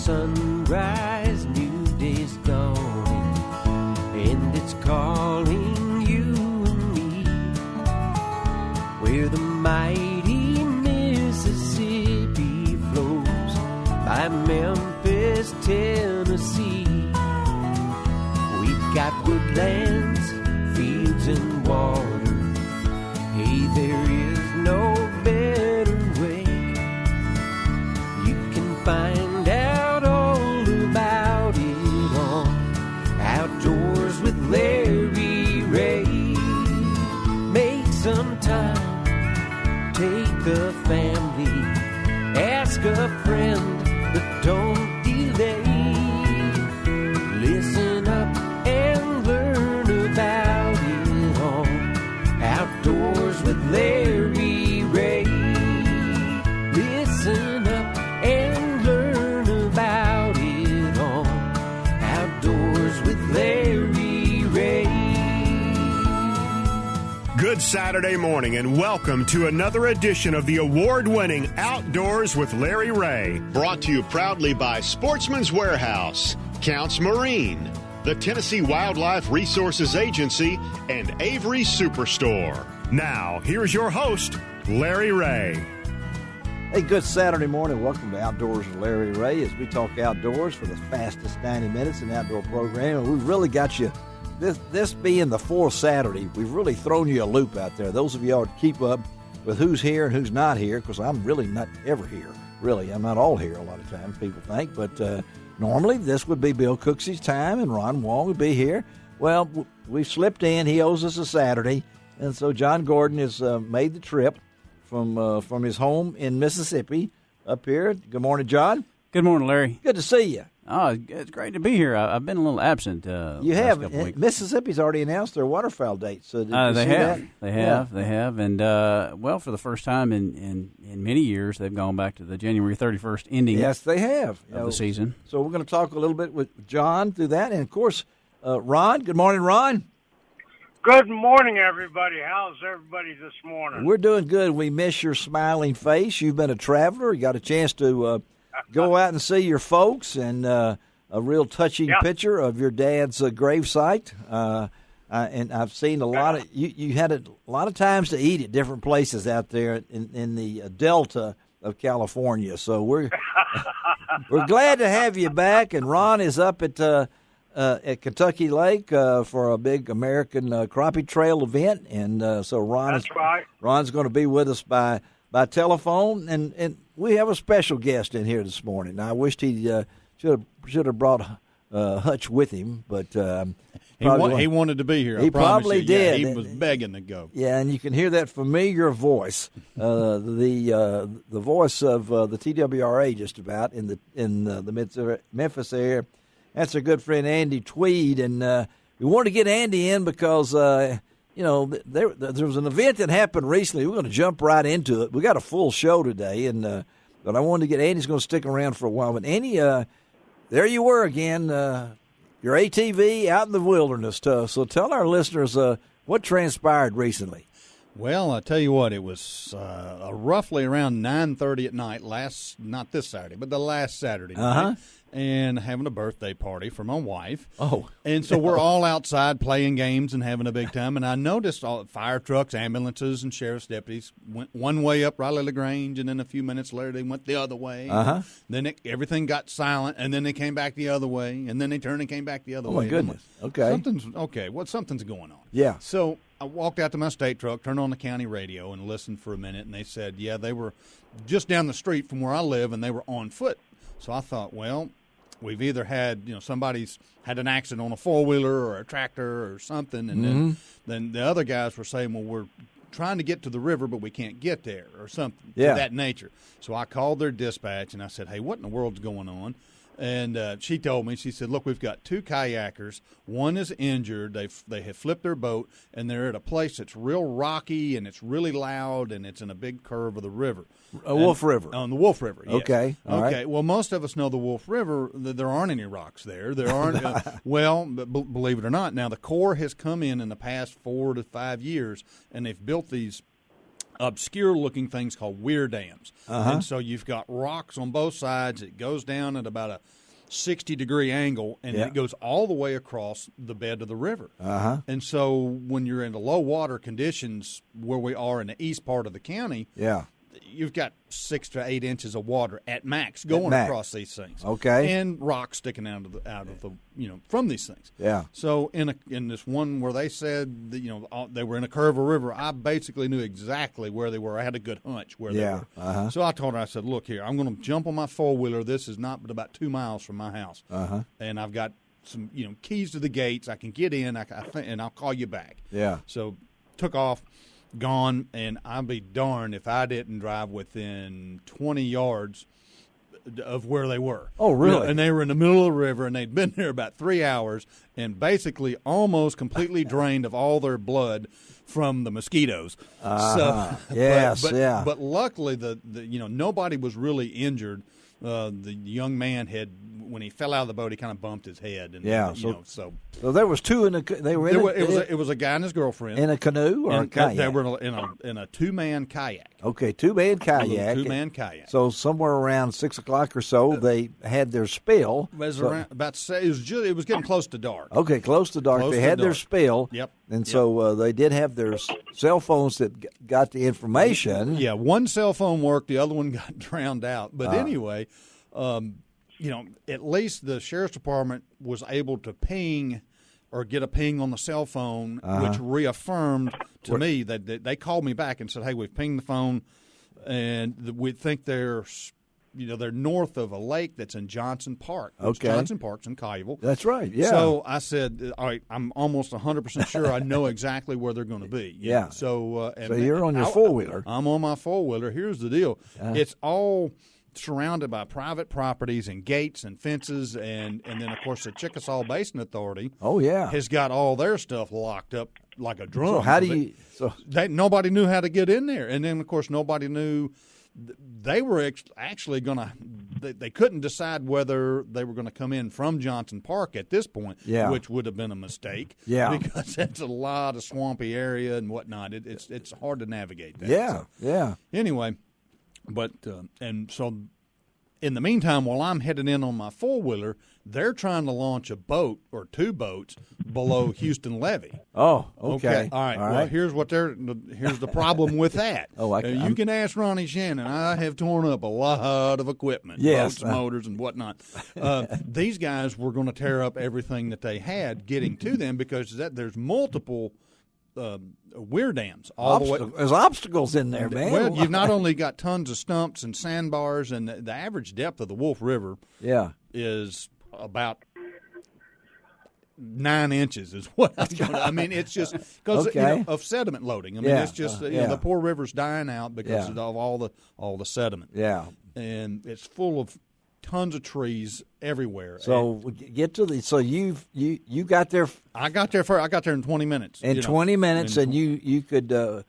sunrise, new day's dawning, and it's calling you and me, where the mighty Mississippi flows by Memphis, Tennessee. We've got woodlands, fields, and water. Hey, there is no better way. You can find out all about it on Outdoors with Larry Ray. Make some time, take the family, ask a friend, but don't delay. Listen up and learn about it all. Outdoors with Larry Ray. Listen up and learn about it all. Outdoors with Larry Ray. Good Saturday morning and welcome to another edition of the award-winning Outdoors with Larry Ray. Brought to you proudly by Sportsman's Warehouse, Counts Marine, the Tennessee Wildlife Resources Agency, and Avery Superstore. Now, here's your host, Larry Ray. Hey, good Saturday morning. Welcome to Outdoors with Larry Ray as we talk outdoors for the fastest 90 minutes in outdoor programming. And we've really got you, this being the fourth Saturday, we've really thrown you a loop out there. Those of you ought to keep up with who's here and who's not here, because I'm really not ever here. Really, I'm not all here a lot of times, people think. But normally this would be Bill Cooksey's time and Ron Wong would be here. Well, we've slipped in. He owes us a Saturday. And so John Gordon has made the trip from his home in Mississippi up here. Good morning, John. Good morning, Larry. Good to see you. Oh, it's great to be here. I've been a little absent. You have. Mississippi's already announced their waterfowl dates. So they have. And, well, for the first time in many years, they've gone back to the January 31st ending. Yes, they have. Of the season. So we're going to talk a little bit with John through that. And, of course, Ron. Good morning, Ron. Good morning, everybody. How's everybody this morning? We're doing good. We miss your smiling face. You've been a traveler. You got a chance to go out and see your folks, and a real touching picture of your dad's gravesite. And I've seen a lot of you had a lot of times to eat at different places out there in the Delta of California. So we're glad to have you back. And Ron is up at Kentucky Lake for a big American crappie trail event, and so Ron's going to be with us by telephone, and we have a special guest in here this morning. Now, I wished he should have brought Hutch with him, but he wanted to be here. He probably did. Yeah, he was begging to go. Yeah, and you can hear that familiar voice, the voice of the TWRA, just about in the Memphis area. That's our good friend Andy Tweed, and we wanted to get Andy in because there was an event that happened recently. We're going to jump right into it. We got a full show today, and but I wanted to get Andy's going to stick around for a while. But Andy, there you were again, your ATV out in the wilderness. So tell our listeners what transpired recently. Well, I tell you what, it was roughly around 9:30 at night. Not this Saturday, but the last Saturday night. And having a birthday party for my wife. Oh. And so we're all outside playing games and having a big time. And I noticed all fire trucks, ambulances, and sheriff's deputies went one way up Riley LaGrange, and then a few minutes later they went the other way. Then everything got silent, and then they came back the other way, and then they turned and came back the other way. Oh, my goodness. Okay. Something's going on. Yeah. So I walked out to my state truck, turned on the county radio, and listened for a minute, and they said, yeah, they were just down the street from where I live, and they were on foot. So I thought, well, we've either had, somebody's had an accident on a four-wheeler or a tractor or something, and then the other guys were saying, well, we're trying to get to the river, but we can't get there or something of that nature. So I called their dispatch, and I said, hey, what in the world's going on? And she told me, she said, look, we've got two kayakers. One is injured. They have flipped their boat, and they're at a place that's real rocky, and it's really loud, and it's in a big curve of the river. Wolf River. On the Wolf River, yes. Okay. All okay. Right. Well, most of us know the Wolf River. There aren't any rocks there. There aren't. Believe it or not, now the Corps has come in the past 4 to 5 years, and they've built these obscure-looking things called weir dams. And so you've got rocks on both sides. It goes down at about a 60-degree angle, and it goes all the way across the bed of the river. And so when you're in the low water conditions where we are in the east part of the county, you've got 6 to 8 inches of water at max going across these things. Okay. And rocks sticking out of the from these things. Yeah. So in this one where they said that, they were in a curve of river, I basically knew exactly where they were. I had a good hunch where they were. So I told her, I said, look here, I'm going to jump on my four-wheeler. This is not but about 2 miles from my house. And I've got some keys to the gates. I can get in, and I'll call you back. Yeah. So took off. Gone, and I'd be darned if I didn't drive within 20 yards of where they were. Oh, really? And they were in the middle of the river, and they'd been there about 3 hours and basically almost completely drained of all their blood from the mosquitoes. But luckily, nobody was really injured. The young man when he fell out of the boat, he kind of bumped his head. And, so there was two it was a guy and his girlfriend in a canoe or a kayak. They were in a 2-man kayak. Okay, 2-man kayak. 2-man kayak. So somewhere around 6 o'clock or so, they had their spill. It was getting close to dark. Okay, close to dark. They had their spill. Yep. And so they did have their cell phones that got the information. Yeah, one cell phone worked, the other one got drowned out. But anyway, at least the sheriff's department was able to ping or get a ping on the cell phone, which reaffirmed to me that they called me back and said, hey, we've pinged the phone, and we think they're north of a lake that's in Johnson Park. Okay. Johnson Park's in Collierville. That's right, yeah. So I said, all right, I'm almost 100% sure I know exactly where they're going to be. Yeah. So you're on your four-wheeler. I'm on my four-wheeler. Here's the deal. It's all surrounded by private properties and gates and fences, and then, of course, the Chickasaw Basin Authority has got all their stuff locked up like a drum. So how do you nobody knew how to get in there. And then, of course, nobody knew they were actually going to they couldn't decide whether they were going to come in from Johnson Park at this point, which would have been a mistake because it's a lot of swampy area and whatnot. It's hard to navigate that. Anyway, but and so in the meantime, while I'm heading in on my four-wheeler, they're trying to launch a boat or 2 boats below Houston Levee. Oh, okay. All right. Well, here's the problem with that. You can ask Ronnie Shannon. I have torn up a lot of equipment, boats, motors, and whatnot. These guys were going to tear up everything that they had getting to them because there's multiple weir dams all the way. There's obstacles in there, man. Well, you've not only got tons of stumps and sandbars, and the average depth of the Wolf River is about 9 inches is what I mean. It's just because of sediment loading. I mean, it's just the poor river's dying out because of all the sediment. Yeah, and it's full of tons of trees everywhere. So get to the. So you got there. I got there in 20 minutes. In 20 minutes, and you could.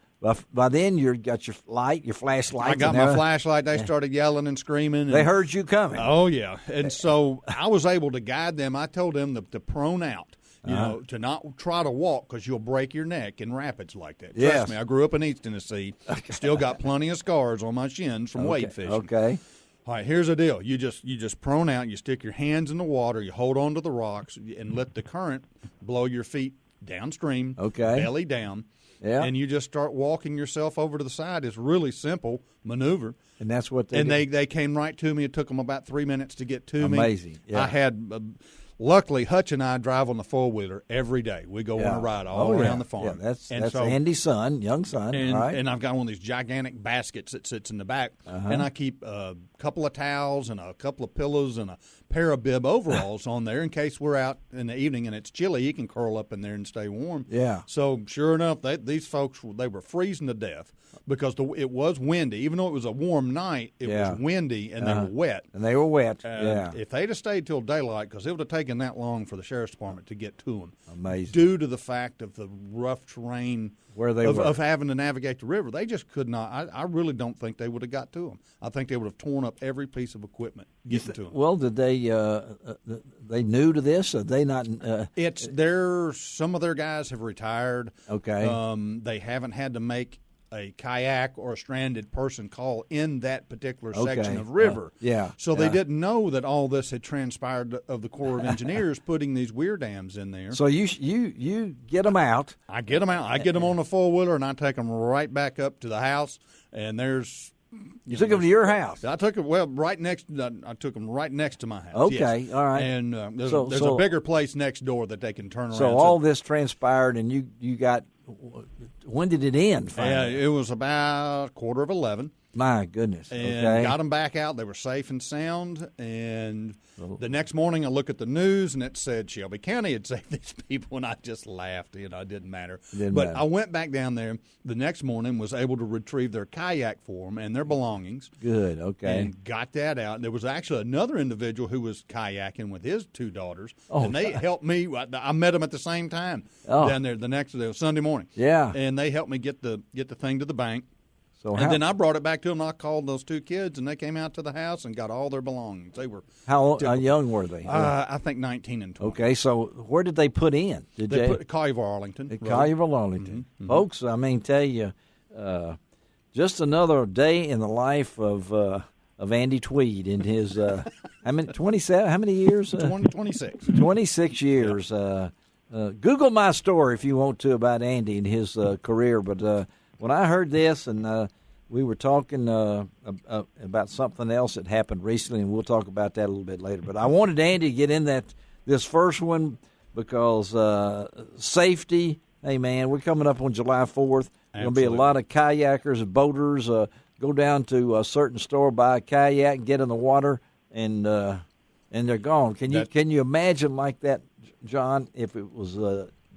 By then, you got your flashlight. I got my flashlight. They started yelling and screaming. They heard you coming. Oh, yeah. And so I was able to guide them. I told them to prone out, to not try to walk because you'll break your neck in rapids like that. Trust me, I grew up in East Tennessee. Still got plenty of scars on my shins from wade fishing. Okay. All right, here's the deal. You just prone out. You stick your hands in the water. You hold on to the rocks and let the current blow your feet downstream, belly down. Yeah. And you just start walking yourself over to the side. It's really simple maneuver. And that's what they did. They came right to me. It took them about 3 minutes to get to me. Amazing. Yeah. I had luckily, Hutch and I drive on the four-wheeler every day. We go on a ride all around the farm. Yeah, that's Andy's son, young son. And I've got one of these gigantic baskets that sits in the back, and I keep a couple of towels and a couple of pillows and a pair of bib overalls on there in case we're out in the evening and it's chilly. You can curl up in there and stay warm. Yeah. So sure enough, these folks, they were freezing to death because it was windy. Even though it was a warm night, it was windy and they were wet. And they were wet, If they'd have stayed till daylight, because it would have taken that long for the sheriff's department to get to them. Amazing. Due to the fact of the rough terrain where they were. Of having to navigate the river. They just could not. I really don't think they would have got to them. I think they would have torn up every piece of equipment getting to them. Well, did they new to this? Are they not? Some of their guys have retired. Okay. They haven't had to make a kayak or a stranded person call in that particular section Okay. of river. Yeah. So they Yeah. didn't know that all this had transpired of the Corps of Engineers putting these weir dams in there. So you get them out. I get them out. I get them on the four-wheeler, and I take them right back up to the house, and there's... You took them to your house. I took it right next. I took them right next to my house. Okay, yes. all right. And there's So- a bigger place next door that they can turn around. So all this transpired, and you got. When did it end? Finally? it was about 11:15. My goodness. And Okay. got them back out. They were safe and sound. And the next morning, I look at the news, and it said Shelby County had saved these people, and I just laughed. It didn't matter. Didn't but matter. I went back down there the next morning, was able to retrieve their kayak for them and their belongings. Good. Okay. And got that out. There was actually another individual who was kayaking with his two daughters, and they helped me. I met them at the same time down there the next day, Sunday morning. Yeah. And they helped me get the thing to the bank. So And then I brought it back to them. I called those two kids, and they came out to the house and got all their belongings. They were how young were they? I think 19 and 20. Okay. So where did they put in? Did They put Collierville, Arlington. At Collierville, Arlington. Folks, I mean, tell you, just another day in the life of Andy Tweed in his how many 27? How many years? 26. 26 years. Google my story if you want to about Andy and his career. But when I heard this, and we were talking about something else that happened recently, and we'll talk about that a little bit later. But I wanted Andy to get in this first one because safety. Hey, man, we're coming up on July 4th. There's going to be a lot of kayakers and boaters go down to a certain store, buy a kayak, get in the water, and they're gone. Can you imagine like that, John, if it was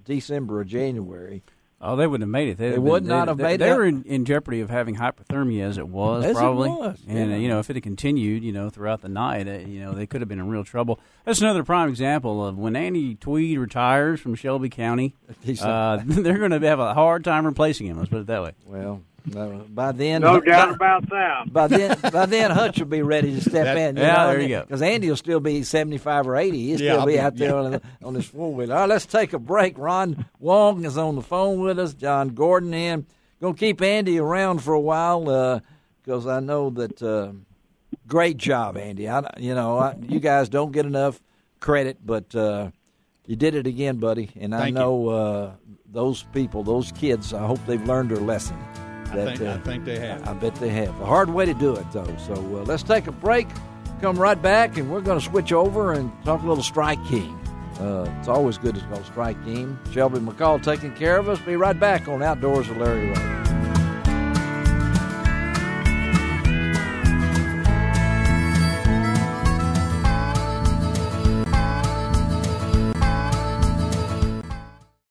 December or January? Oh, they wouldn't have made it. They would not have made it. They were in jeopardy of having hypothermia as it was, As it probably. was, And, yeah. if it had continued, throughout the night, they could have been in real trouble. That's another prime example of when Andy Tweed retires from Shelby County, they're going to have a hard time replacing him. Let's put it that way. Well, by then, No doubt about that. By then, Hutch will be ready to step in. There you go. Because Andy will still be 75 or 80. He'll still be out there on his four-wheeler. All right, let's take a break. Ron Wong is on the phone with us. John Gordon in. Going to keep Andy around for a while because I know that great job, Andy. You guys don't get enough credit, but you did it again, buddy. And I know those people, those kids, I hope they've learned their lesson. I think they have. I bet they have. A hard way to do it, though. So let's take a break, come right back, and we're going to switch over and talk a little Strike King. It's always good to call Strike King. Shelby McCall taking care of us. Be right back on Outdoors with Larry Ray.